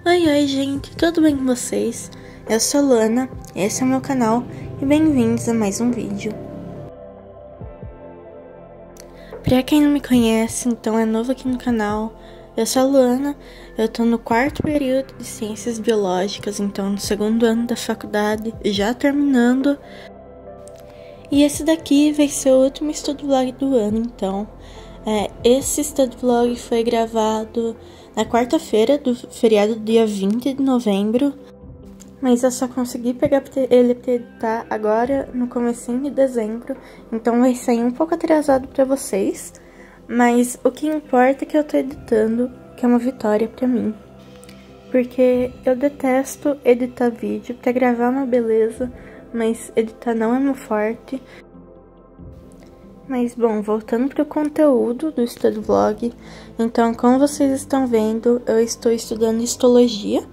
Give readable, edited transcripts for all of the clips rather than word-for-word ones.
Oi, gente, tudo bem com vocês? Eu sou Lana, esse é o meu canal e bem-vindos a mais um vídeo. Pra quem não me conhece, então é novo aqui no canal, eu sou a Luana, eu tô no quarto período de Ciências Biológicas, então no segundo ano da faculdade, já terminando. E esse daqui vai ser o último estudo vlog do ano, então. Esse estudo vlog foi gravado na quarta-feira do feriado, dia 20 de novembro. Mas eu só consegui pegar ele pra editar agora no comecinho de dezembro. Então vai sair um pouco atrasado pra vocês. Mas o que importa é que eu tô editando, que é uma vitória pra mim. Porque eu detesto editar vídeo, pra gravar uma beleza, mas editar não é meu forte. Mas bom, voltando para o conteúdo do estudo vlog, então como vocês estão vendo, eu estou estudando histologia.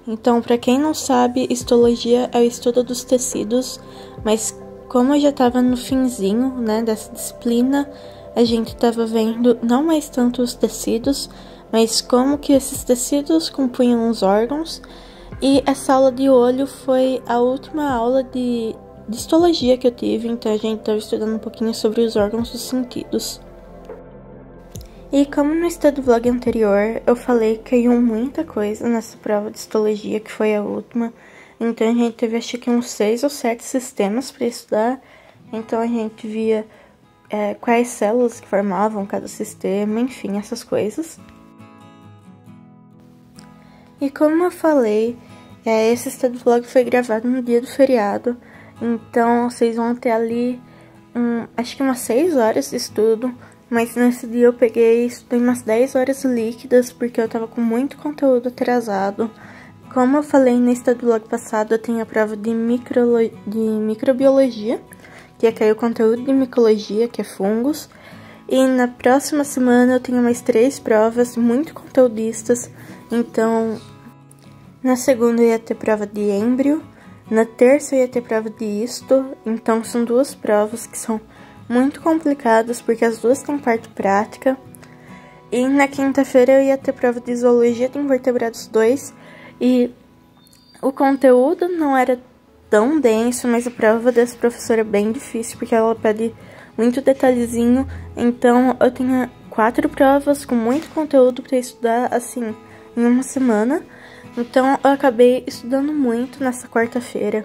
Então, para quem não sabe, histologia é o estudo dos tecidos, mas como eu já estava no finzinho, né, dessa disciplina, a gente estava vendo não mais tanto os tecidos, mas como que esses tecidos compunham os órgãos. E essa aula de olho foi a última aula de histologia que eu tive, então a gente estava estudando um pouquinho sobre os órgãos dos sentidos. E como no estudo vlog anterior, eu falei que caiu muita coisa nessa prova de histologia, que foi a última. Então a gente teve acho que uns 6 ou 7 sistemas para estudar. Então a gente via quais células que formavam cada sistema, enfim, essas coisas. E como eu falei, esse estudo vlog foi gravado no dia do feriado. Então, vocês vão ter ali, acho que umas 6 horas de estudo, mas nesse dia eu peguei e estudei umas 10 horas líquidas, porque eu tava com muito conteúdo atrasado. Como eu falei no estudo vlog passado, eu tenho a prova de microbiologia, que caiu o conteúdo de micologia, que é fungos. E na próxima semana eu tenho mais 3 provas, muito conteudistas. Então, na segunda eu ia ter prova de êmbrio. Na terça eu ia ter prova de histo, então são 2 provas que são muito complicadas, porque as duas têm parte prática. E na quinta-feira eu ia ter prova de zoologia de invertebrados 2, e o conteúdo não era tão denso, mas a prova dessa professora é bem difícil, porque ela pede muito detalhezinho. Então eu tinha 4 provas com muito conteúdo para estudar, assim, em uma semana. Então, eu acabei estudando muito nessa quarta-feira.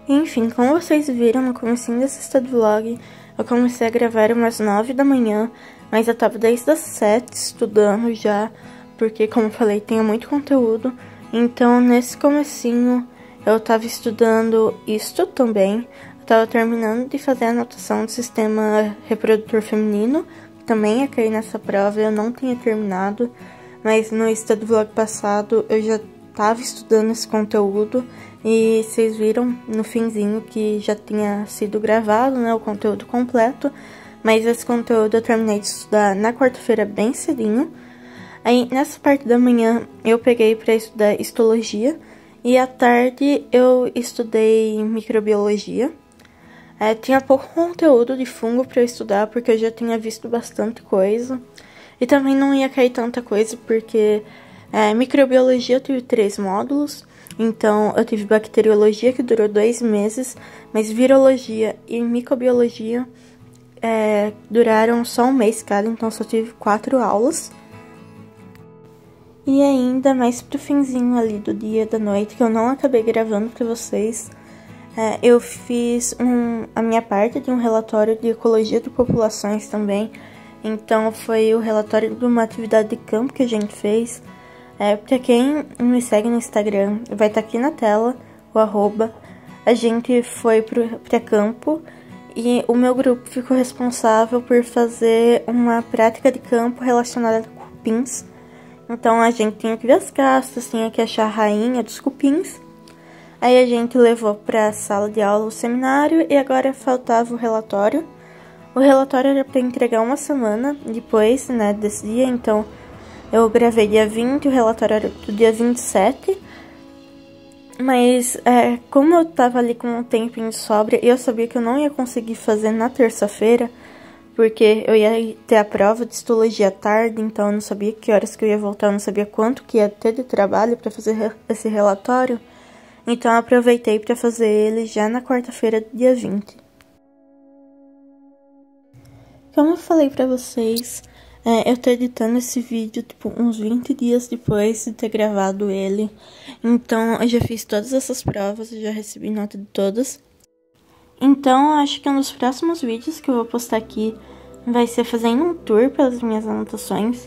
Enfim, como vocês viram no comecinho desse estudo vlog, eu comecei a gravar umas 9 da manhã, mas eu tava desde as 7 estudando já, porque, como eu falei, tinha muito conteúdo. Então, nesse comecinho, eu tava estudando isto também. Eu tava terminando de fazer a anotação do sistema reprodutor feminino, que também ia cair nessa prova, eu não tinha terminado. Mas no estudo vlog passado eu já estava estudando esse conteúdo e vocês viram no finzinho que já tinha sido gravado, né, o conteúdo completo. Mas esse conteúdo eu terminei de estudar na quarta-feira bem cedinho. Aí nessa parte da manhã eu peguei para estudar histologia e à tarde eu estudei microbiologia. Tinha pouco conteúdo de fungo para eu estudar porque eu já tinha visto bastante coisa. E também não ia cair tanta coisa, porque microbiologia eu tive 3 módulos. Então, eu tive bacteriologia, que durou 2 meses. Mas virologia e microbiologia duraram só 1 mês cada. Então, só tive 4 aulas. E ainda mais pro finzinho ali do dia e da noite, que eu não acabei gravando pra vocês. Eu fiz a minha parte de um relatório de ecologia de populações também. Então, foi o relatório de uma atividade de campo que a gente fez. Pra quem me segue no Instagram, vai estar aqui na tela o @. A gente foi pra campo e o meu grupo ficou responsável por fazer uma prática de campo relacionada a cupins. Então, a gente tinha que ver as castas, tinha que achar a rainha dos cupins. Aí a gente levou pra sala de aula o seminário e agora faltava o relatório. O relatório era para entregar uma semana depois, né, desse dia, então eu gravei dia 20, o relatório era do dia 27. Mas como eu tava ali com um tempinho de sobra e eu sabia que eu não ia conseguir fazer na terça-feira, porque eu ia ter a prova de histologia à tarde, então eu não sabia que horas que eu ia voltar, eu não sabia quanto que ia ter de trabalho para fazer esse relatório. Então eu aproveitei para fazer ele já na quarta-feira, dia 20. Como eu falei para vocês, eu tô editando esse vídeo tipo uns 20 dias depois de ter gravado ele. Então eu já fiz todas essas provas, eu já recebi nota de todas. Então, eu acho que um dos próximos vídeos que eu vou postar aqui vai ser fazendo um tour pelas minhas anotações.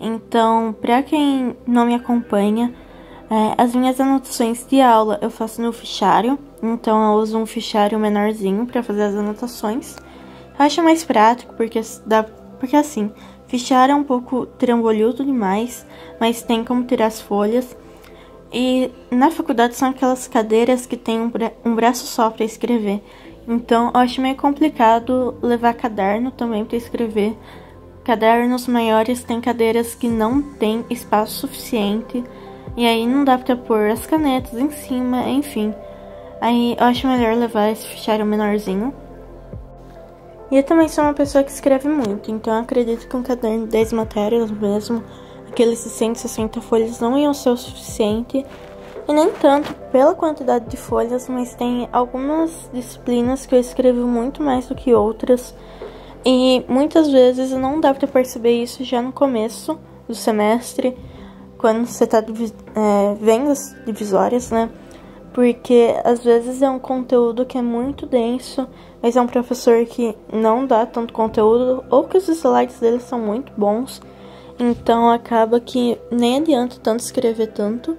Então, pra quem não me acompanha, as minhas anotações de aula eu faço no fichário. Então, eu uso um fichário menorzinho pra fazer as anotações. Eu acho mais prático, porque assim, fichário é um pouco trambolhudo demais, mas tem como tirar as folhas. E na faculdade são aquelas cadeiras que tem um braço só para escrever. Então eu acho meio complicado levar caderno também para escrever. Cadernos maiores tem cadeiras que não tem espaço suficiente. E aí não dá para pôr as canetas em cima, enfim. Aí eu acho melhor levar esse fichário menorzinho. E eu também sou uma pessoa que escreve muito, então eu acredito que um caderno de 10 matérias mesmo, aqueles 160 folhas não iam ser o suficiente, e nem tanto pela quantidade de folhas, mas tem algumas disciplinas que eu escrevo muito mais do que outras, e muitas vezes não dá pra perceber isso já no começo do semestre, quando você tá vendo as divisórias, né? Porque às vezes é um conteúdo que é muito denso, mas é um professor que não dá tanto conteúdo, ou que os slides dele são muito bons. Então acaba que nem adianta tanto escrever tanto.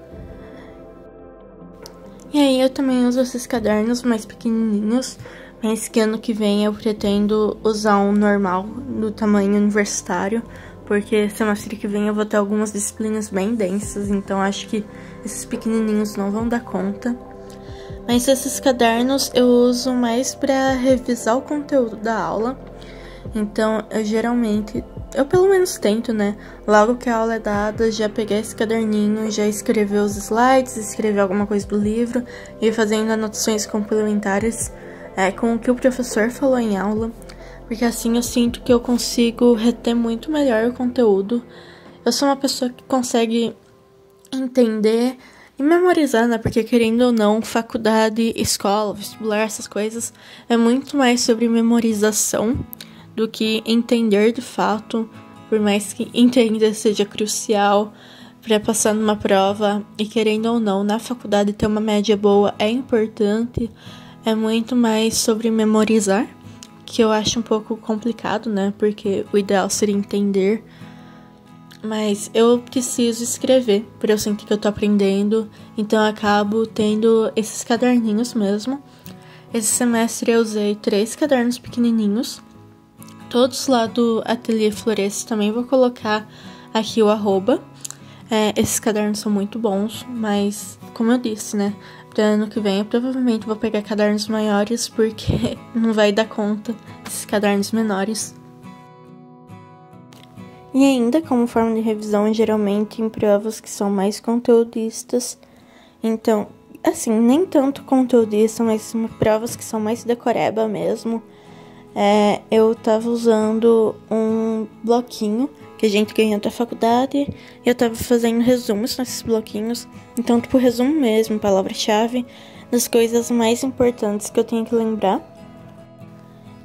E aí eu também uso esses cadernos mais pequenininhos, mas que ano que vem eu pretendo usar um normal, do tamanho universitário, porque semestre que vem eu vou ter algumas disciplinas bem densas, então acho que esses pequenininhos não vão dar conta. Mas esses cadernos eu uso mais para revisar o conteúdo da aula. Então, eu pelo menos tento, né? Logo que a aula é dada, já pegar esse caderninho, já escrever os slides, escrever alguma coisa do livro e ir fazendo anotações complementares com o que o professor falou em aula. Porque assim eu sinto que eu consigo reter muito melhor o conteúdo. Eu sou uma pessoa que consegue entender e memorizar, né? Porque querendo ou não, faculdade, escola, vestibular, essas coisas é muito mais sobre memorização do que entender de fato, por mais que entender seja crucial para passar numa prova. E querendo ou não, na faculdade ter uma média boa é importante, é muito mais sobre memorizar, que eu acho um pouco complicado, né? Porque o ideal seria entender. Mas eu preciso escrever, por eu sentir que eu tô aprendendo, então eu acabo tendo esses caderninhos mesmo. Esse semestre eu usei 3 cadernos pequenininhos, todos lá do Ateliê Flores, também vou colocar aqui o @. Esses cadernos são muito bons, mas como eu disse, né, para ano que vem eu provavelmente vou pegar cadernos maiores, porque não vai dar conta desses cadernos menores. E ainda, como forma de revisão, geralmente em provas que são mais conteudistas. Então, assim, nem tanto conteudista, mas provas que são mais decoreba mesmo. Eu tava usando um bloquinho que a gente ganhou da faculdade. E eu tava fazendo resumos nesses bloquinhos. Então, tipo, resumo mesmo, palavra-chave, das coisas mais importantes que eu tenho que lembrar.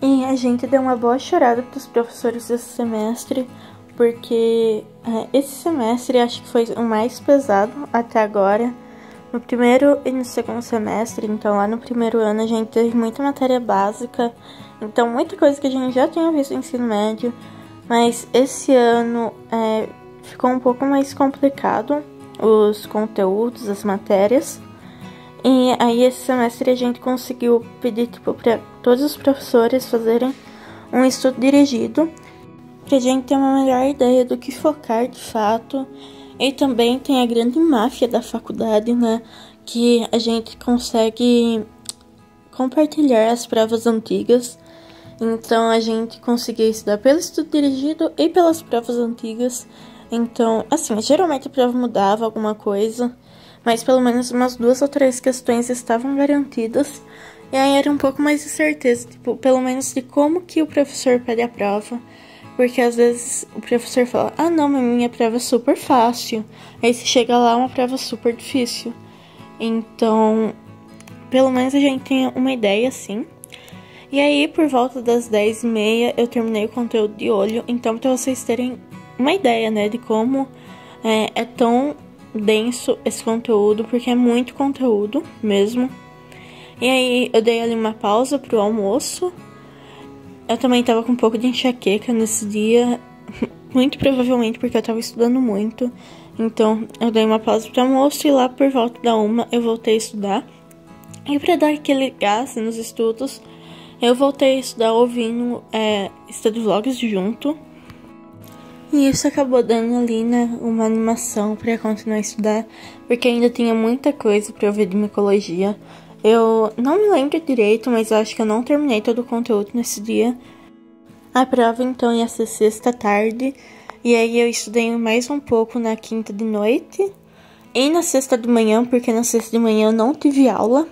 E a gente deu uma boa chorada pros professores desse semestre, porque esse semestre acho que foi o mais pesado até agora. No primeiro e no segundo semestre, então lá no primeiro ano a gente teve muita matéria básica, então muita coisa que a gente já tinha visto no ensino médio, mas esse ano ficou um pouco mais complicado os conteúdos, as matérias. E aí esse semestre a gente conseguiu pedir para todos os professores fazerem um estudo dirigido, pra gente ter uma melhor ideia do que focar de fato. E também tem a grande máfia da faculdade, né? Que a gente consegue compartilhar as provas antigas. Então a gente conseguia estudar pelo estudo dirigido e pelas provas antigas. Então, assim, geralmente a prova mudava alguma coisa, mas pelo menos umas 2 ou 3 questões estavam garantidas. E aí era um pouco mais de certeza, tipo, pelo menos de como que o professor pede a prova. Porque às vezes o professor fala, ah não, mas minha prova é super fácil. Aí você chega lá, é uma prova super difícil. Então, pelo menos a gente tem uma ideia, assim. E aí, por volta das 10h30, eu terminei o conteúdo de olho. Então, pra vocês terem uma ideia, né, de como é tão denso esse conteúdo, porque é muito conteúdo mesmo. E aí, eu dei ali uma pausa pro almoço. Eu também tava com um pouco de enxaqueca nesse dia, muito provavelmente porque eu tava estudando muito. Então, eu dei uma pausa pro almoço e lá por volta da 1 eu voltei a estudar. E pra dar aquele gás nos estudos, eu voltei a estudar ouvindo Study Vlogs junto. E isso acabou dando ali, né, uma animação pra continuar a estudar, porque ainda tinha muita coisa pra eu ver de micologia. Eu não me lembro direito, mas eu acho que eu não terminei todo o conteúdo nesse dia. A prova então ia ser sexta tarde, e aí eu estudei mais um pouco na quinta de noite e na sexta de manhã, porque na sexta de manhã eu não tive aula.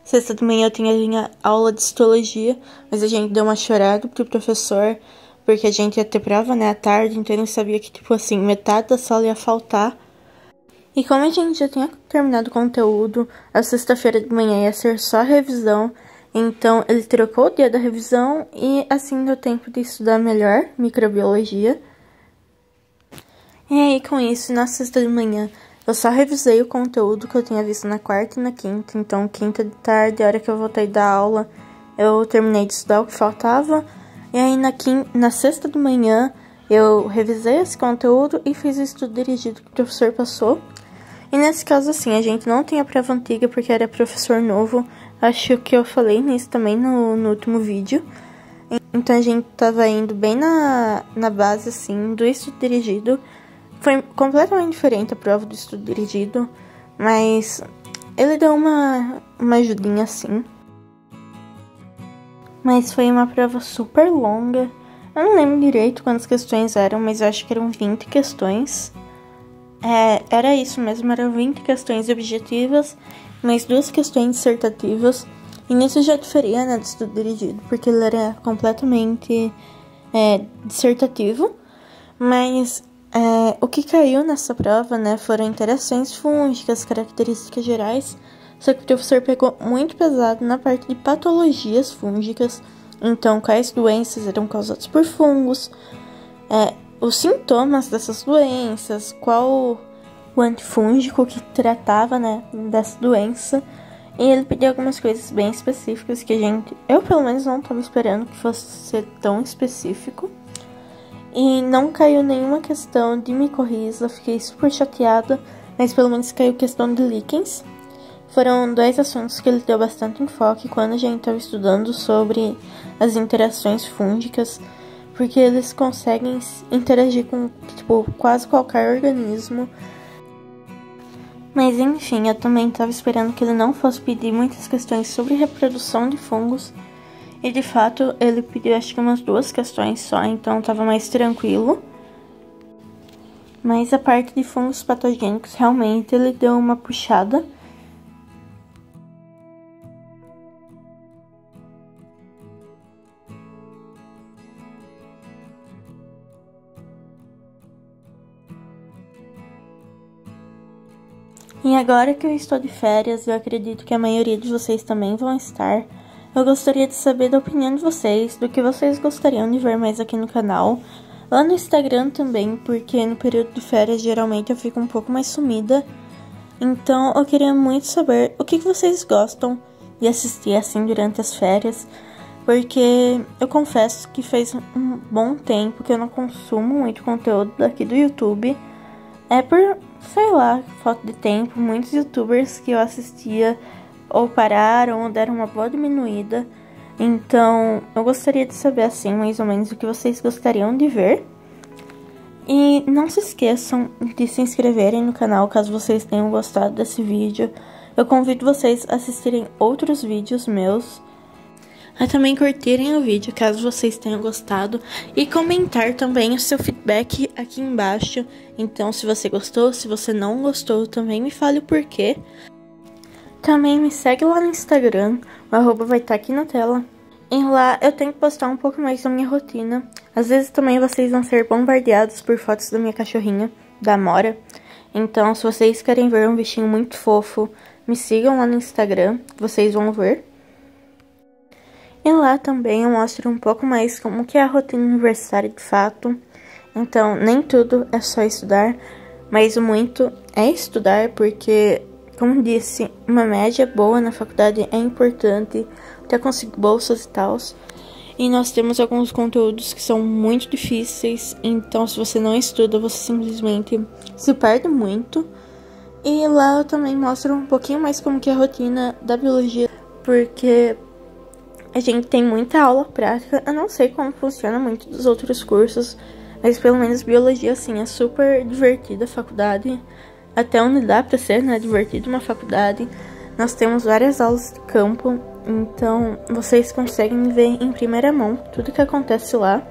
Sexta de manhã eu tinha aula de histologia, mas a gente deu uma chorada pro professor, porque a gente ia ter prova, né, à tarde, então ele sabia que, tipo assim, metade da sala ia faltar. E como a gente já tinha terminado o conteúdo, a sexta-feira de manhã ia ser só revisão, então ele trocou o dia da revisão e assim deu tempo de estudar melhor microbiologia. E aí com isso, na sexta de manhã, eu só revisei o conteúdo que eu tinha visto na quarta e na quinta, então quinta de tarde, a hora que eu voltei da aula, eu terminei de estudar o que faltava. E aí na sexta de manhã, eu revisei esse conteúdo e fiz o estudo dirigido que o professor passou. E nesse caso, assim, a gente não tem a prova antiga porque era professor novo. Acho que eu falei nisso também no último vídeo. Então a gente tava indo bem na base, assim, do estudo dirigido. Foi completamente diferente a prova do estudo dirigido, mas ele deu uma ajudinha, assim. Mas foi uma prova super longa. Eu não lembro direito quantas questões eram, mas eu acho que eram 20 questões. Era isso mesmo, eram 20 questões objetivas, mais 2 questões dissertativas. E nisso já diferia, né, do estudo dirigido, porque ele era completamente dissertativo. Mas o que caiu nessa prova, né, foram interações fúngicas, características gerais. Só que o professor pegou muito pesado na parte de patologias fúngicas. Então, quais doenças eram causadas por fungos, os sintomas dessas doenças, qual o antifúngico que tratava, né, dessa doença. E ele pediu algumas coisas bem específicas que eu pelo menos não estava esperando que fosse ser tão específico. E não caiu nenhuma questão de micorriza, fiquei super chateada, mas pelo menos caiu questão de líquens. Foram 2 assuntos que ele deu bastante enfoque quando a gente estava estudando sobre as interações fúngicas, porque eles conseguem interagir com, tipo, quase qualquer organismo. Mas enfim, eu também estava esperando que ele não fosse pedir muitas questões sobre reprodução de fungos. E de fato, ele pediu acho que umas 2 questões só, então estava mais tranquilo. Mas a parte de fungos patogênicos, realmente, ele deu uma puxada. E agora que eu estou de férias, eu acredito que a maioria de vocês também vão estar. Eu gostaria de saber da opinião de vocês, do que vocês gostariam de ver mais aqui no canal. Lá no Instagram também, porque no período de férias geralmente eu fico um pouco mais sumida. Então eu queria muito saber o que vocês gostam de assistir assim durante as férias. Porque eu confesso que faz um bom tempo que eu não consumo muito conteúdo daqui do YouTube. É por, sei lá, falta de tempo. Muitos youtubers que eu assistia ou pararam ou deram uma boa diminuída. Então, eu gostaria de saber, assim, mais ou menos o que vocês gostariam de ver. E não se esqueçam de se inscreverem no canal caso vocês tenham gostado desse vídeo. Eu convido vocês a assistirem outros vídeos meus. A também curtirem o vídeo caso vocês tenham gostado e comentar também o seu feedback aqui embaixo. Então, se você gostou, se você não gostou, também me fale o porquê. Também me segue lá no Instagram, o arroba vai estar aqui na tela. E lá eu tenho que postar um pouco mais da minha rotina. Às vezes também vocês vão ser bombardeados por fotos da minha cachorrinha, da Amora. Então, se vocês querem ver um bichinho muito fofo, me sigam lá no Instagram, vocês vão ver. E lá também eu mostro um pouco mais como que é a rotina universitária de fato. Então, nem tudo é só estudar, mas o muito é estudar, porque, como disse, uma média boa na faculdade é importante, até conseguir bolsas e tal. E nós temos alguns conteúdos que são muito difíceis, então se você não estuda, você simplesmente se perde muito. E lá eu também mostro um pouquinho mais como que é a rotina da biologia, porque a gente tem muita aula prática. Eu não sei como funciona muito dos outros cursos, mas pelo menos biologia, assim, é super divertida a faculdade. Até onde dá pra ser, né, divertido uma faculdade. Nós temos várias aulas de campo, então vocês conseguem ver em primeira mão tudo que acontece lá.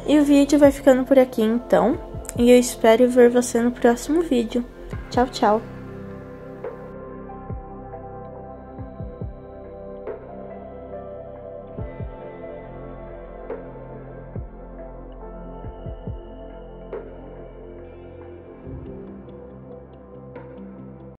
E o vídeo vai ficando por aqui, então. E eu espero ver você no próximo vídeo. Tchau, tchau!